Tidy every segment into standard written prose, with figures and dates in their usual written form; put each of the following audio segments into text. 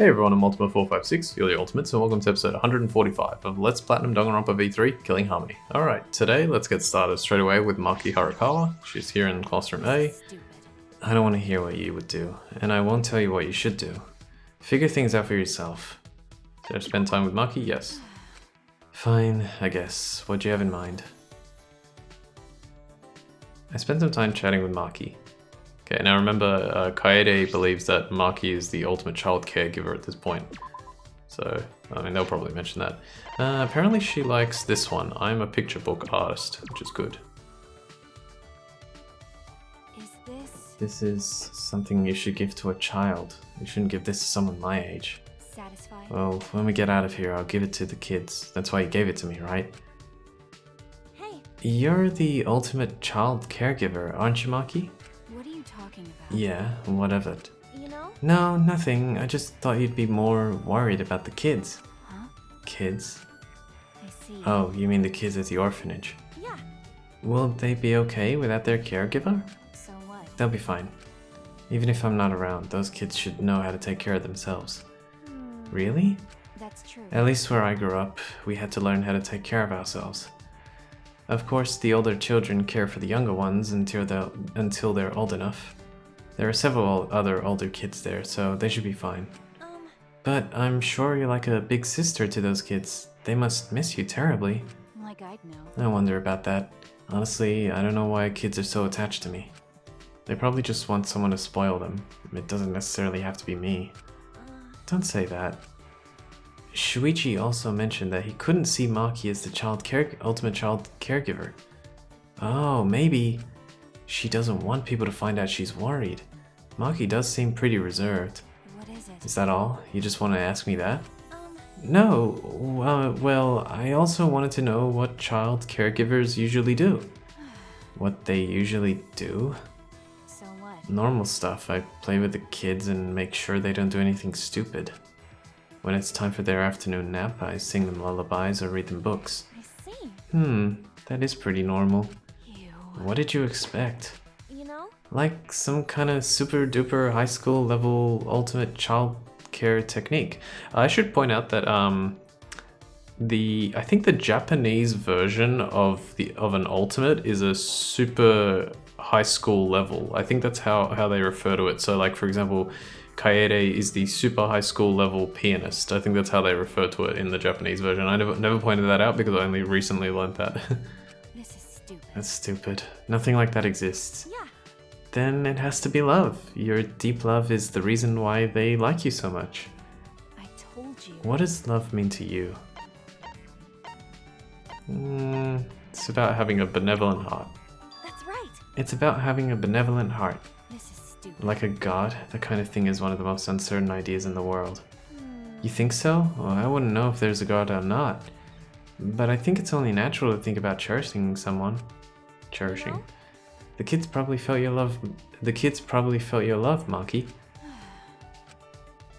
Hey everyone, I'm Ultima456, you're the Ultimates, and welcome to episode 145 of Let's Platinum Danganronpa V3, Killing Harmony. Alright, today let's get started straight away with Maki Harakawa. She's here in classroom A. I don't want to hear what you would do, and I won't tell you what you should do. Figure things out for yourself. Did I spend time with Maki? Yes. Fine, I guess. What'd you have in mind? I spent some time chatting with Maki. Okay, now remember, Kaede believes that Maki is the ultimate child caregiver at this point. So, I mean, they'll probably mention that. Apparently she likes this one. I'm a picture book artist, which is good. This is something you should give to a child. You shouldn't give this to someone my age. Satisfied? Well, when we get out of here, I'll give it to the kids. That's why you gave it to me, right? Hey! You're the ultimate child caregiver, aren't you, Maki? What are you talking about? Yeah, what of it? You know? No, nothing. I just thought you'd be more worried about the kids. Huh? Kids? I see. Oh, you mean the kids at the orphanage? Yeah. Will they be okay without their caregiver? So what? They'll be fine. Even if I'm not around, those kids should know how to take care of themselves. Really? That's true. At least where I grew up, we had to learn how to take care of ourselves. Of course, the older children care for the younger ones until they're old enough. There are several other older kids there, so they should be fine. But I'm sure you're like a big sister to those kids. They must miss you terribly. Like I'd know. I wonder about that. Honestly, I don't know why kids are so attached to me. They probably just want someone to spoil them. It doesn't necessarily have to be me. Don't say that. Shuichi also mentioned that he couldn't see Maki as the ultimate child caregiver. Oh, maybe she doesn't want people to find out she's worried. Maki does seem pretty reserved. What is it? Is that all? You just want to ask me that? No, well, I also wanted to know what child caregivers usually do. What they usually do? So what? Normal stuff. I play with the kids and make sure they don't do anything stupid. When it's time for their afternoon nap, I sing them lullabies or read them books. I see. That is pretty normal. Ew. What did you expect? You know? Like some kind of super duper high school level ultimate child care technique. I should point out that I think the Japanese version of an ultimate is a super high school level. I think that's how they refer to it. So like, for example, Kaede is the super high school level pianist. I think that's how they refer to it in the Japanese version. I never pointed that out because I only recently learned that. This is stupid. That's stupid. Nothing like that exists. Yeah. Then it has to be love. Your deep love is the reason why they like you so much. I told you. What does love mean to you? It's about having a benevolent heart. That's right. It's about having a benevolent heart. This is stupid. Like a god, that kind of thing is one of the most uncertain ideas in the world. You think so? Well, I wouldn't know if there's a god or not. But I think it's only natural to think about cherishing someone. Cherishing. No? The kids probably felt your love. The kids probably felt your love, Maki.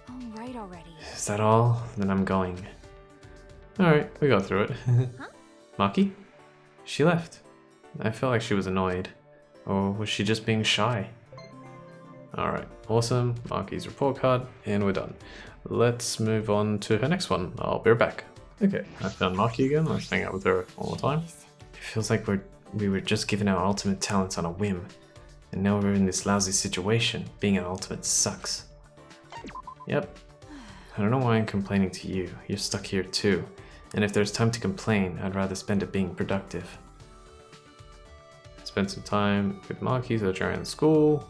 All right already. Is that all? Then I'm going. Alright, we got through it. Huh? Maki? She left. I felt like she was annoyed. Or was she just being shy? Alright, awesome. Maki's report card, and we're done. Let's move on to her next one. I'll be right back. Okay, I found Maki again. Let's hang out with her all the time. It feels like we were just given our ultimate talents on a whim. And now we're in this lousy situation. Being an ultimate sucks. Yep. I don't know why I'm complaining to you. You're stuck here too. And if there's time to complain, I'd rather spend it being productive. Spent some time with Maki, so during the school.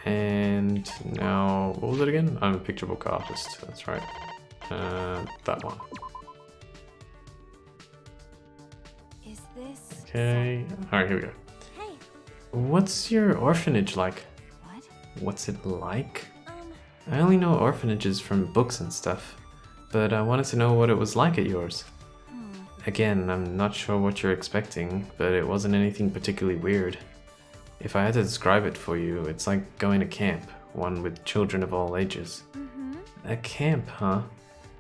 And now, what was it again? I'm a picture book artist, that's right. That one. Is this... Okay, alright, here we go. Hey. What's your orphanage like? What? What's it like? I only know orphanages from books and stuff, but I wanted to know what it was like at yours. Again, I'm not sure what you're expecting, but it wasn't anything particularly weird. If I had to describe it for you, it's like going to camp, one with children of all ages. A camp, huh?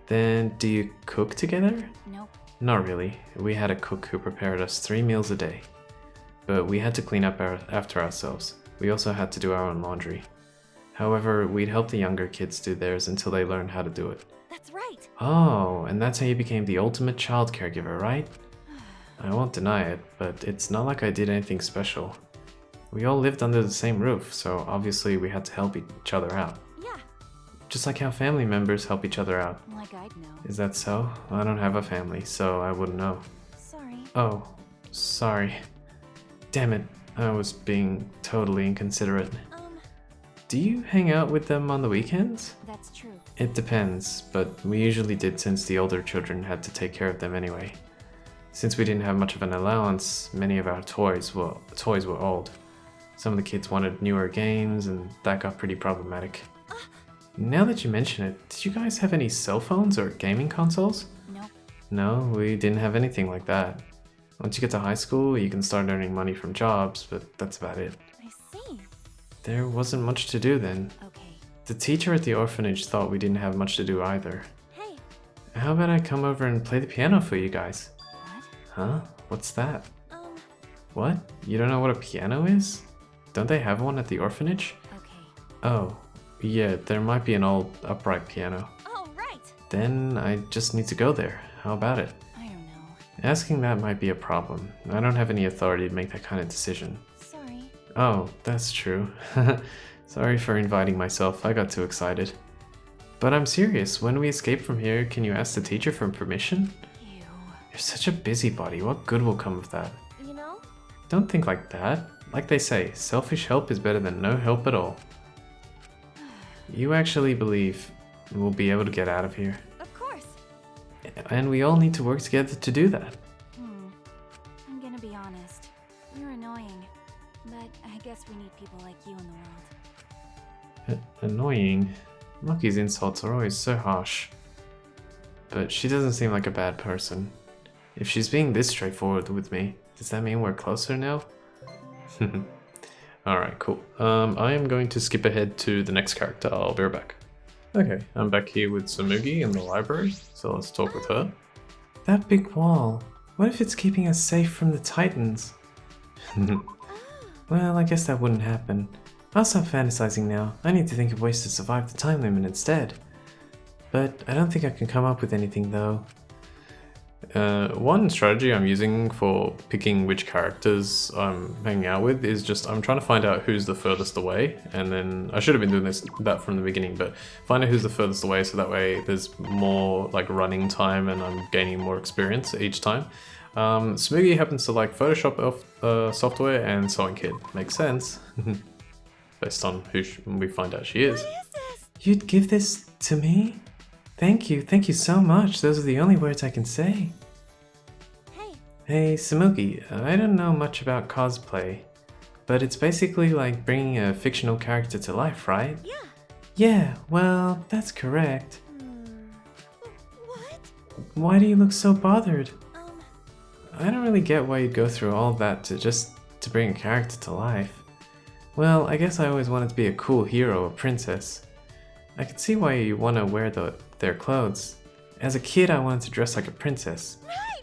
Then do you cook together? Nope. Not really. We had a cook who prepared us 3 meals a day. But we had to clean up after ourselves. We also had to do our own laundry. However, we'd help the younger kids do theirs until they learn how to do it. That's right. Oh, and that's how you became the ultimate child caregiver, right? I won't deny it, but it's not like I did anything special. We all lived under the same roof, so obviously we had to help each other out. Yeah. Just like how family members help each other out. Like I'd know. Is that so? I don't have a family, so I wouldn't know. Sorry. Oh, sorry. Damn it, I was being totally inconsiderate. Do you hang out with them on the weekends? That's true. It depends, but we usually did since the older children had to take care of them anyway. Since we didn't have much of an allowance, many of our toys were old. Some of the kids wanted newer games, and that got pretty problematic. Now that you mention it, did you guys have any cell phones or gaming consoles? Nope. No, we didn't have anything like that. Once you get to high school, you can start earning money from jobs, but that's about it. I see. There wasn't much to do then. Okay. The teacher at the orphanage thought we didn't have much to do either. Hey. How about I come over and play the piano for you guys? What? Huh? What's that? What? You don't know what a piano is? Don't they have one at the orphanage? Okay. Oh, yeah, there might be an old upright piano. Oh, right. Then I just need to go there. How about it? I don't know. Asking that might be a problem. I don't have any authority to make that kind of decision. Sorry. Oh, that's true. Sorry for inviting myself, I got too excited. But I'm serious, when we escape from here, can you ask the teacher for permission? Ew. You're such a busybody, what good will come of that? You know? Don't think like that. Like they say, selfish help is better than no help at all. You actually believe we'll be able to get out of here? Of course. And we all need to work together to do that. I'm gonna be honest. You're annoying. But I guess we need people like you in the world. Annoying? Maki's insults are always so harsh. But she doesn't seem like a bad person. If she's being this straightforward with me, does that mean we're closer now? Alright, cool. I am going to skip ahead to the next character. I'll be right back. Okay, I'm back here with Tsumugi in the library, so let's talk with her. That big wall. What if it's keeping us safe from the Titans? Well, I guess that wouldn't happen. I'll stop fantasizing now. I need to think of ways to survive the time limit instead. But I don't think I can come up with anything though. One strategy I'm using for picking which characters I'm hanging out with is just I'm trying to find out who's the furthest away, and then I should have been doing that from the beginning, but find out who's the furthest away so that way there's more like running time and I'm gaining more experience each time. Tsumugi happens to like Photoshop software and Sewing Kid. Makes sense. Based on who we find out she is. What is this? You'd give this to me? Thank you so much. Those are the only words I can say. Hey. Hey, Tsumugi, I don't know much about cosplay, but it's basically like bringing a fictional character to life, right? Yeah. Yeah, well, that's correct. What? Why do you look so bothered? I don't really get why you'd go through all that to bring a character to life. Well, I guess I always wanted to be a cool hero or princess. I could see why you want to wear their clothes. As a kid, I wanted to dress like a princess. Right?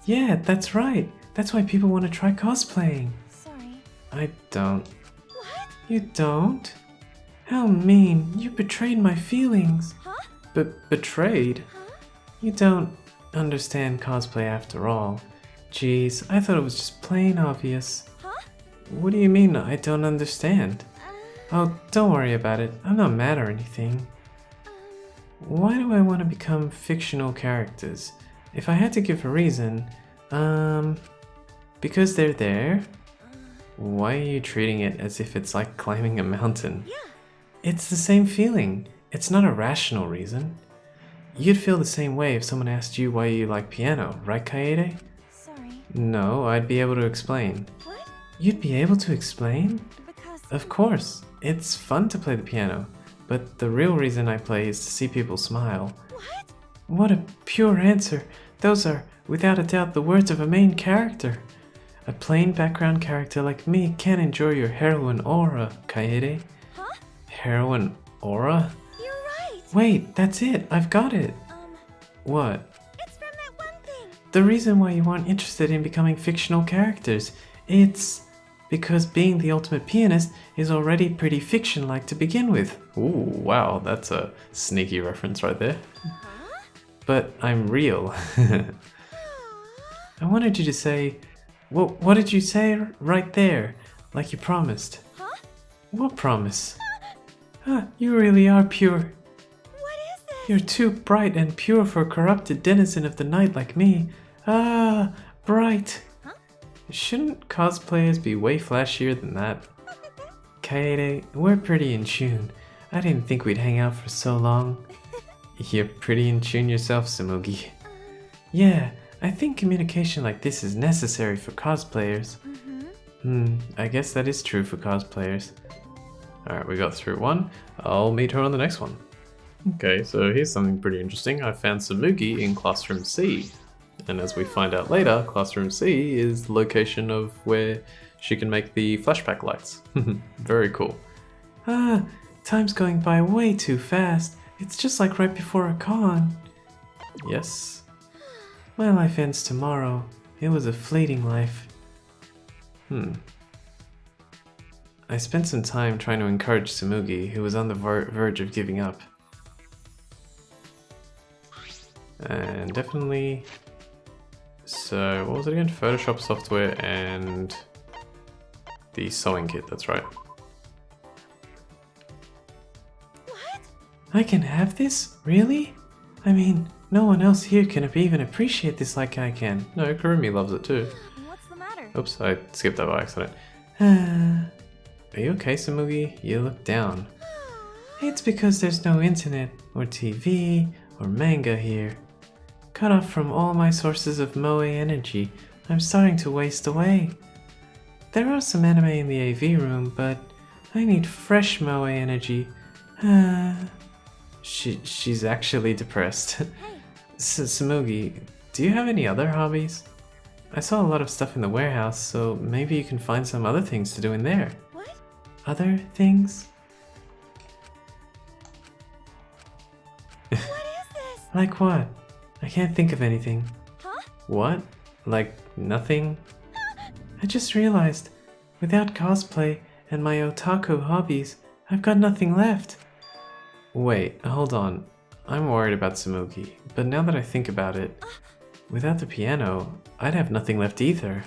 Yeah, that's right. That's why people want to try cosplaying. Sorry. I don't. What? You don't? How mean. You betrayed my feelings. Huh? Betrayed? Huh? You don't understand cosplay after all. Jeez, I thought it was just plain obvious. Huh? What do you mean I don't understand? Oh, don't worry about it. I'm not mad or anything. Why do I want to become fictional characters? If I had to give a reason, because they're there? Why are you treating it as if it's like climbing a mountain? Yeah. It's the same feeling. It's not a rational reason. You'd feel the same way if someone asked you why you like piano, right, Kaede? Sorry. No, I'd be able to explain. What? You'd be able to explain? Because... Of course. It's fun to play the piano, but the real reason I play is to see people smile. What? What a pure answer. Those are, without a doubt, the words of a main character. A plain background character like me can't enjoy your heroine aura, Kaede. Huh? Heroine aura? You're right. Wait, that's it. I've got it. What? It's from that one thing. The reason why you aren't interested in becoming fictional characters. It's... because being the ultimate pianist is already pretty fiction-like to begin with. Ooh, wow, that's a sneaky reference right there. But I'm real. I wanted you to say... What did you say right there? Like you promised. Huh? What promise? You really are pure. What is this? You're too bright and pure for a corrupted denizen of the night like me. Ah, bright. Huh? Shouldn't cosplayers be way flashier than that? Kaede, we're pretty in tune. I didn't think we'd hang out for so long. You're pretty in tune yourself, Tsumugi. Yeah, I think communication like this is necessary for cosplayers. I guess that is true for cosplayers. Alright, we got through one. I'll meet her on the next one. Okay, so here's something pretty interesting. I found Tsumugi in Classroom C. And as we find out later, Classroom C is the location of where she can make the flashback lights. Very cool. Time's going by way too fast. It's just like right before a con. Yes. My life ends tomorrow. It was a fleeting life. I spent some time trying to encourage Tsumugi, who was on the verge of giving up. And definitely... So, what was it again? Photoshop software and the sewing kit, that's right. What? I can have this? Really? I mean, no one else here can even appreciate this like I can. No, Kurumi loves it too. What's the matter? Oops, I skipped that by accident. Are you okay, Tsumugi? You look down. It's because there's no internet, or TV, or manga here. Cut off from all my sources of moe energy, I'm starting to waste away. There are some anime in the AV room, but I need fresh moe energy. She's actually depressed. Hey. Tsumugi, do you have any other hobbies? I saw a lot of stuff in the warehouse, so maybe you can find some other things to do in there. What? Other things? What is this? Like what? I can't think of anything. Huh? What? Like nothing? I just realized, without cosplay and my otaku hobbies, I've got nothing left. Wait, hold on. I'm worried about Tsumugi, but now that I think about it, without the piano, I'd have nothing left either.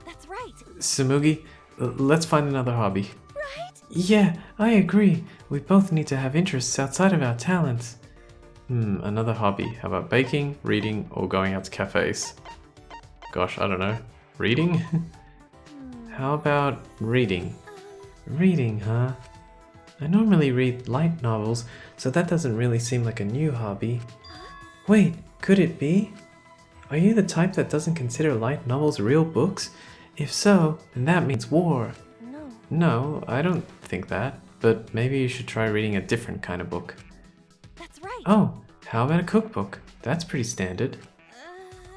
That's right. Tsumugi, let's find another hobby. Right? Yeah, I agree. We both need to have interests outside of our talents. Another hobby. How about baking, reading, or going out to cafes? Gosh, I don't know. Reading? How about reading? Reading, huh? I normally read light novels, so that doesn't really seem like a new hobby. Wait, could it be? Are you the type that doesn't consider light novels real books? If so, then that means war. No. No, I don't think that, but maybe you should try reading a different kind of book. That's right. Oh, how about a cookbook? That's pretty standard.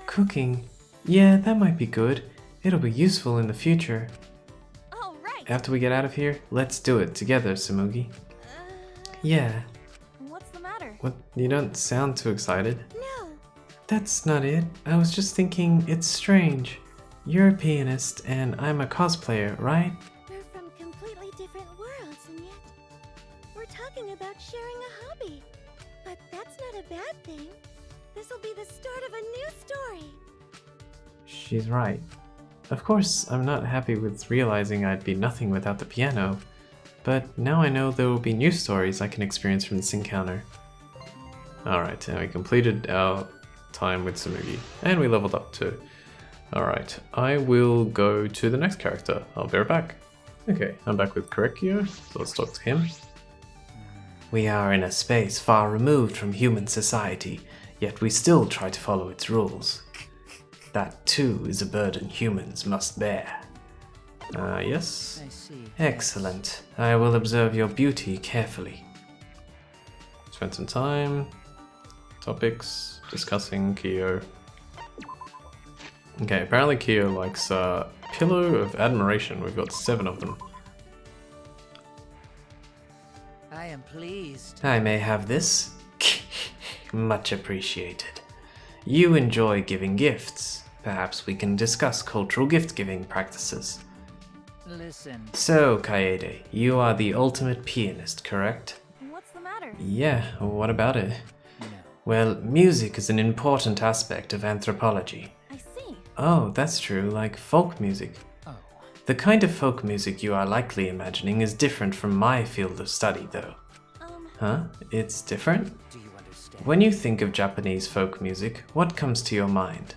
Cooking? Yeah, that might be good. It'll be useful in the future. All right. After we get out of here, let's do it together, Tsumugi. Yeah. What's the matter? What? You don't sound too excited. No. That's not it. I was just thinking it's strange. You're a pianist and I'm a cosplayer, right? We're from completely different worlds, and yet we're talking about sharing a hobby. But that's not a bad thing. This will be the start of a new story. She's right. Of course, I'm not happy with realizing I'd be nothing without the piano, but now I know there will be new stories I can experience from this encounter. Alright, and we completed our time with Tsumugi, and we leveled up too. Alright, I will go to the next character. I'll be right back. Okay, I'm back with Korekiyo, so let's talk to him. We are in a space far removed from human society, yet we still try to follow its rules. That too is a burden humans must bear. Yes? I see. Excellent. I will observe your beauty carefully. Spend some time. Topics. Discussing Kyo. Okay, apparently Kyo likes Pillow of Admiration. We've got 7 of them. I am pleased. I may have this. Much appreciated. You enjoy giving gifts. perhaps we can discuss cultural gift-giving practices. Listen. So, Kaede, you are the ultimate pianist, correct? What's the matter? Yeah, what about it? No. Well, music is an important aspect of anthropology. I see. Oh, that's true, like folk music. Oh. The kind of folk music you are likely imagining is different from my field of study, though. Huh? It's different? Do you understand? When you think of Japanese folk music, what comes to your mind?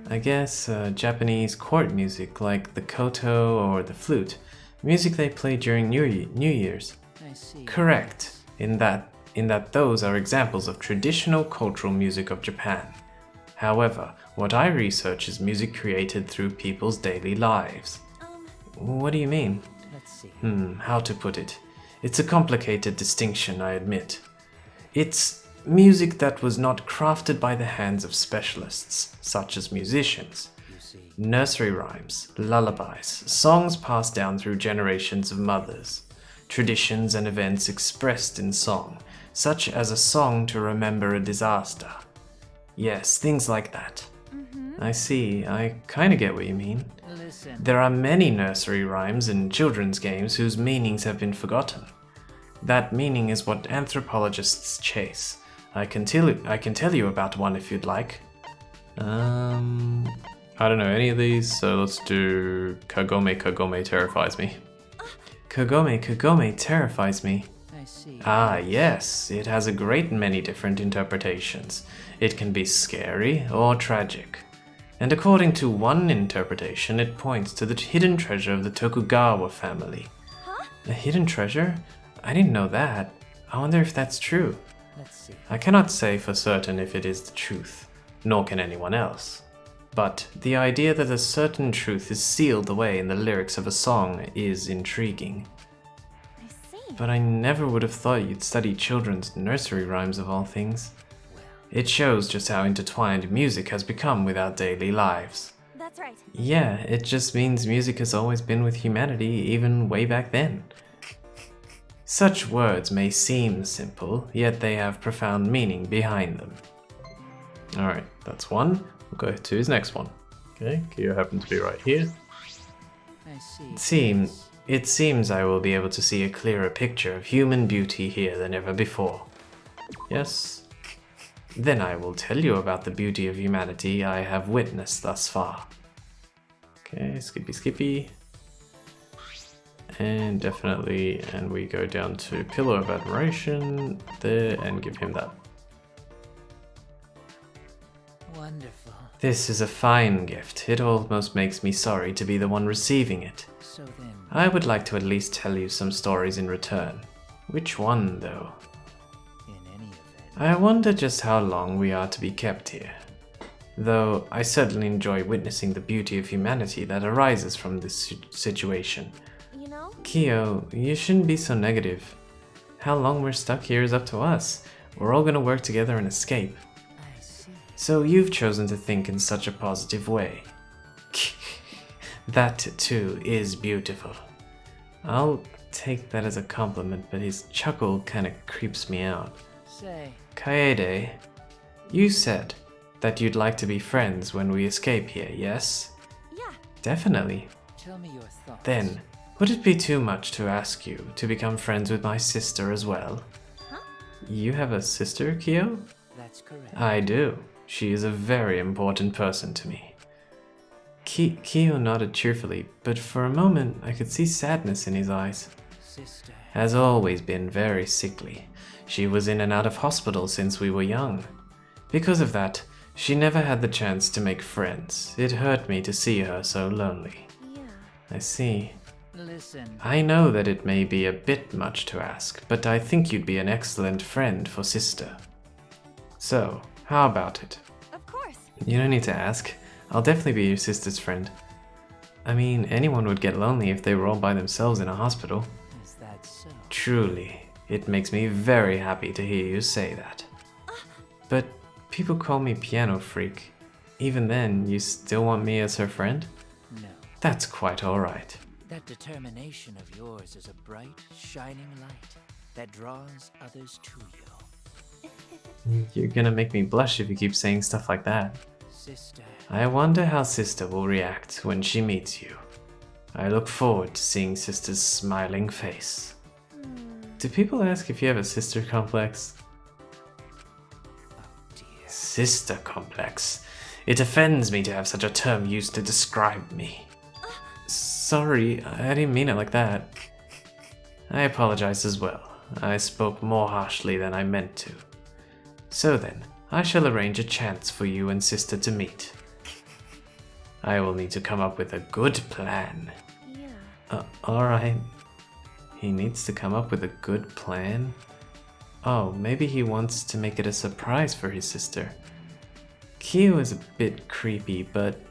I guess Japanese court music like the koto or the flute, music they play during New Year's. I see. Correct, in that those are examples of traditional cultural music of Japan. However, what I research is music created through people's daily lives. What do you mean? Let's see. How to put it? It's a complicated distinction, I admit. It's music that was not crafted by the hands of specialists, such as musicians. You see. Nursery rhymes, lullabies, songs passed down through generations of mothers. Traditions and events expressed in song, such as a song to remember a disaster. Yes, things like that. I see, I kinda get what you mean. Listen. There are many nursery rhymes and children's games whose meanings have been forgotten. That meaning is what anthropologists chase. I can tell you about one if you'd like. I don't know any of these, so let's do Kagome Kagome terrifies me. Kagome Kagome terrifies me. I see. Ah, yes, it has a great many different interpretations. It can be scary or tragic. And according to one interpretation, it points to the hidden treasure of the Tokugawa family. Huh? A hidden treasure? I didn't know that. I wonder if that's true. Let's see. I cannot say for certain if it is the truth, nor can anyone else. But the idea that a certain truth is sealed away in the lyrics of a song is intriguing. I see. But I never would have thought you'd study children's nursery rhymes of all things. It shows just how intertwined music has become with our daily lives. That's right. Yeah, it just means music has always been with humanity, even way back then. Such words may seem simple, yet they have profound meaning behind them. Alright, that's one. We'll go to his next one. Okay, Kyo happened to be right here. I see. It seems I will be able to see a clearer picture of human beauty here than ever before. Yes? Then I will tell you about the beauty of humanity I have witnessed thus far. Okay, skippy. And definitely, and we go down to Pillar of Admiration there and give him that. Wonderful. This is a fine gift. It almost makes me sorry to be the one receiving it. So then. I would like to at least tell you some stories in return. Which one, though? In any event. I wonder just how long we are to be kept here. Though I certainly enjoy witnessing the beauty of humanity that arises from this situation. You know? Kyo, you shouldn't be so negative. How long we're stuck here is up to us. We're all gonna work together and escape. I see. So you've chosen to think in such a positive way. That, too, is beautiful. I'll take that as a compliment, but his chuckle kinda creeps me out. Say. Kaede, you said that you'd like to be friends when we escape here, yes? Yeah. Definitely. Tell me your thoughts. Then, would it be too much to ask you to become friends with my sister as well? Huh? You have a sister, Kyo? That's correct. I do. She is a very important person to me. Kyo nodded cheerfully, but for a moment I could see sadness in his eyes. Sister. Has always been very sickly. She was in and out of hospital since we were young. Because of that, she never had the chance to make friends. It hurt me to see her so lonely. Yeah. I see. Listen. I know that it may be a bit much to ask, but I think you'd be an excellent friend for sister. So, how about it? Of course. You don't need to ask. I'll definitely be your sister's friend. I mean, anyone would get lonely if they were all by themselves in a hospital. Is that so? Truly, it makes me very happy to hear you say that. But people call me piano freak. Even then, you still want me as her friend? No. That's quite alright. That determination of yours is a bright, shining light that draws others to you. You're gonna make me blush if you keep saying stuff like that. Sister. I wonder how Sister will react when she meets you. I look forward to seeing Sister's smiling face. Do people ask if you have a sister complex? Dear. Sister complex. It offends me to have such a term used to describe me. Sorry, I didn't mean it like that. I apologize as well. I spoke more harshly than I meant to. So then, I shall arrange a chance for you and Sister to meet. I will need to come up with a good plan. Yeah. Alright. He needs to come up with a good plan? Oh, maybe he wants to make it a surprise for his sister. Kyo is a bit creepy, but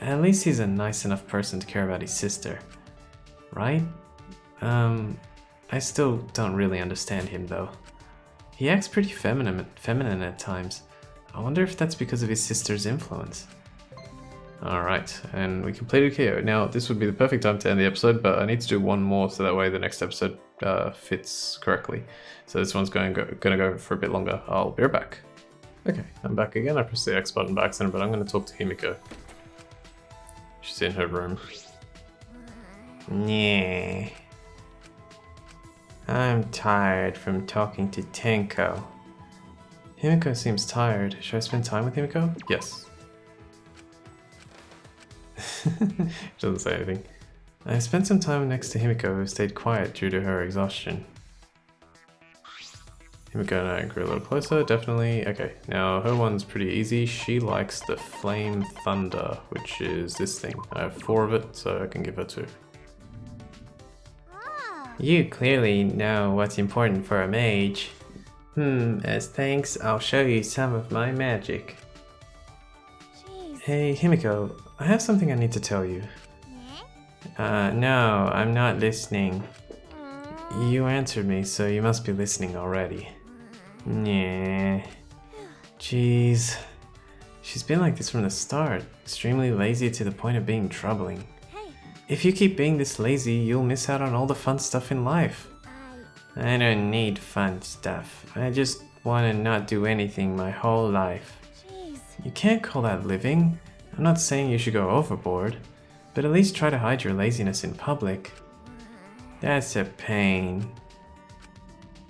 at least he's a nice enough person to care about his sister. Right? I still don't really understand him though. He acts pretty feminine at times. I wonder if that's because of his sister's influence. Alright, and we completed Kyo. Now, this would be the perfect time to end the episode, but I need to do one more so that way the next episode fits correctly. So this one's gonna go for a bit longer. I'll be right back. Okay, I'm back again. I pressed the X button by accident, but I'm gonna talk to Himiko. She's in her room. Yeah. I'm tired from talking to Tenko. Himiko seems tired. Should I spend time with Himiko? Yes. She doesn't say anything. I spent some time next to Himiko, who stayed quiet due to her exhaustion. Himiko and I grew a little closer, definitely. Okay, now her one's pretty easy. She likes the Flame Thunder, which is this thing. I have 4 of it, so I can give her 2. You clearly know what's important for a mage. As thanks, I'll show you some of my magic. Jeez. Hey, Himiko, I have something I need to tell you. No, I'm not listening. You answered me, so you must be listening already. Yeah. Jeez. She's been like this from the start. Extremely lazy to the point of being troubling. Hey, If you keep being this lazy, you'll miss out on all the fun stuff in life. I don't need fun stuff. I just want to not do anything my whole life. jeez. You can't call that living. I'm not saying you should go overboard, but at least try to hide your laziness in public. That's a pain.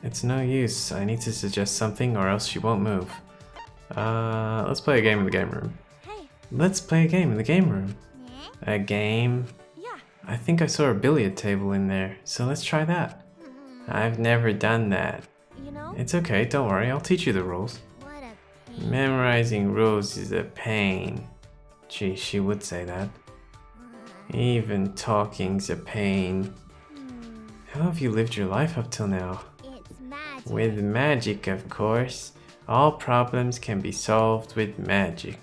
It's no use. I need to suggest something or else she won't move. Let's play a game in the game room. Hey. Let's play a game in the game room. A game? Yeah. I think I saw a billiard table in there, so let's try that. I've never done that. You know? It's okay, don't worry, I'll teach you the rules. What a pain. Memorizing rules is a pain. Gee, she would say that. Even talking's a pain. How have you lived your life up till now? It's magic. With magic, of course. All problems can be solved with magic.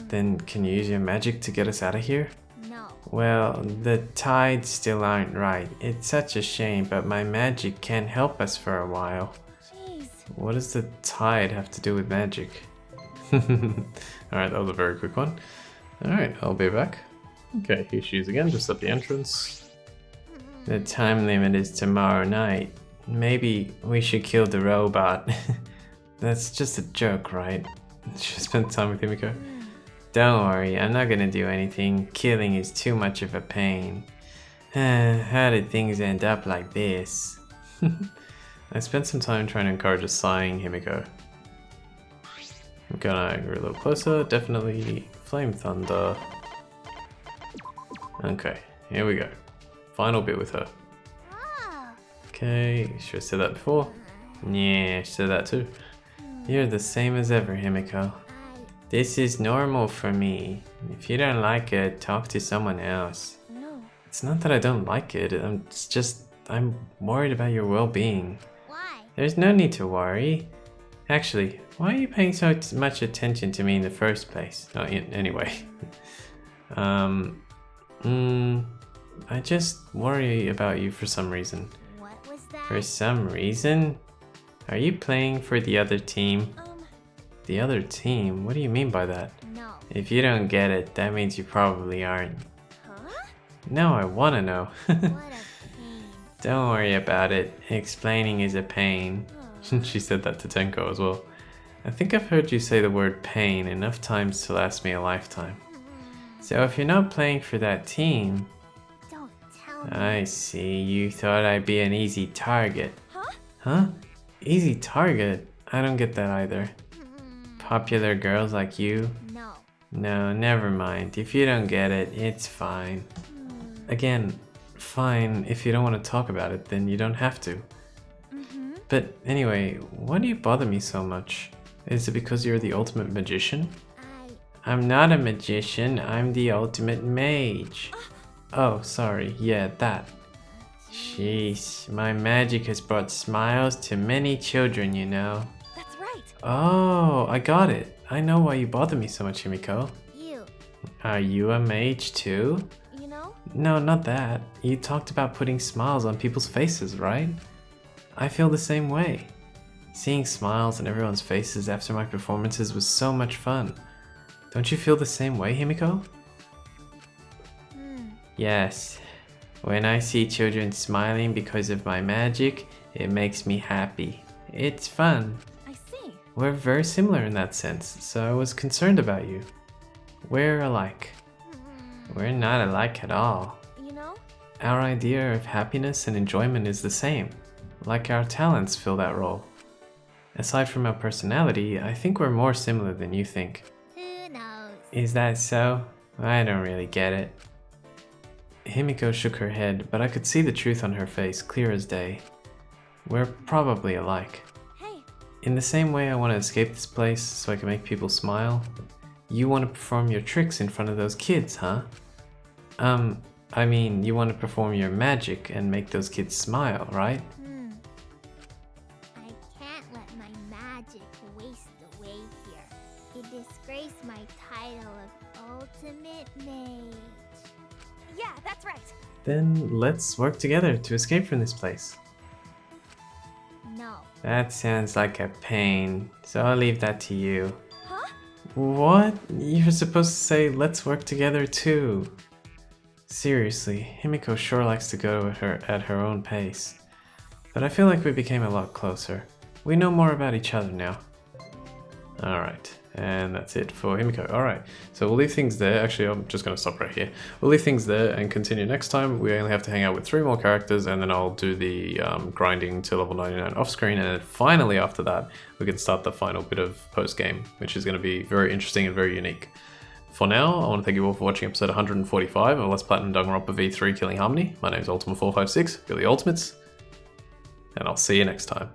Then can you use your magic to get us out of here? No. Well, the tides still aren't right. It's such a shame, but my magic can help us for a while. Jeez. What does the tide have to do with magic? Alright, that was a very quick one. Alright, I'll be back. Okay, here she is again, just at the entrance. The time limit is tomorrow night. Maybe we should kill the robot. That's just a joke, right? Should I spend time with Himiko? Don't worry, I'm not gonna do anything. Killing is too much of a pain. How did things end up like this? I spent some time trying to encourage a sighing Himiko. I'm gonna go a little closer, definitely Flame Thunder. Okay, here we go. Final bit with her. Ah. Okay, should I say that before? Yeah, I said that too. You're the same as ever, Himiko. This is normal for me. If you don't like it, talk to someone else. No. It's not that I don't like it, it's just I'm worried about your well-being. Why? There's no need to worry. Actually, why are you paying so much attention to me in the first place? Oh, anyway. I just worry about you for some reason. What was that? For some reason? Are you playing for the other team? The other team? What do you mean by that? No. If you don't get it, that means you probably aren't. Huh? No, I wanna know. What a pain. Don't worry about it. Explaining is a pain. Oh. She said that to Tenko as well. I think I've heard you say the word pain enough times to last me a lifetime. So if you're not playing for that team... Don't tell me. I see, you thought I'd be an easy target. Huh? Huh? Easy target? I don't get that either. Popular girls like you? No. No, never mind. If you don't get it, it's fine. Again, fine. If you don't want to talk about it, then you don't have to. But anyway, why do you bother me so much? Is it because you're the ultimate magician? I'm not a magician, I'm the ultimate mage. Oh, sorry, yeah, that. Jeez, my magic has brought smiles to many children, you know. That's right. Oh, I got it. I know why you bother me so much, Himiko. You. Are you a mage too? You know? No, not that. You talked about putting smiles on people's faces, right? I feel the same way. Seeing smiles on everyone's faces after my performances was so much fun. Don't you feel the same way, Himiko? Yes. When I see children smiling because of my magic, it makes me happy. It's fun. I see. We're very similar in that sense, so I was concerned about you. We're alike. We're not alike at all. You know? Our idea of happiness and enjoyment is the same, like our talents fill that role. Aside from our personality, I think we're more similar than you think. Who knows? Is that so? I don't really get it. Himiko shook her head, but I could see the truth on her face, clear as day. We're probably alike. Hey. In the same way I want to escape this place so I can make people smile, you want to perform your tricks in front of those kids, huh? I mean, you want to perform your magic and make those kids smile, right? I can't let my magic waste away here. It disgraced my title of Ultimate Mage. Yeah, that's right. Then let's work together to escape from this place. No. That sounds like a pain, so I'll leave that to you. Huh? What? You're supposed to say, let's work together too. Seriously, Himiko sure likes to go at her own pace. But I feel like we became a lot closer. We know more about each other now. Alright, and that's it for Himiko. Alright, so we'll leave things there. Actually, I'm just going to stop right here. We'll leave things there and continue next time. We only have to hang out with 3 more characters, and then I'll do the grinding to level 99 off screen. And then finally, after that, we can start the final bit of post-game, which is going to be very interesting and very unique. For now, I want to thank you all for watching episode 145 of Let's Platinum Danganronpa V3 Killing Harmony. My name is Ultima456, you're the Ultimates, and I'll see you next time.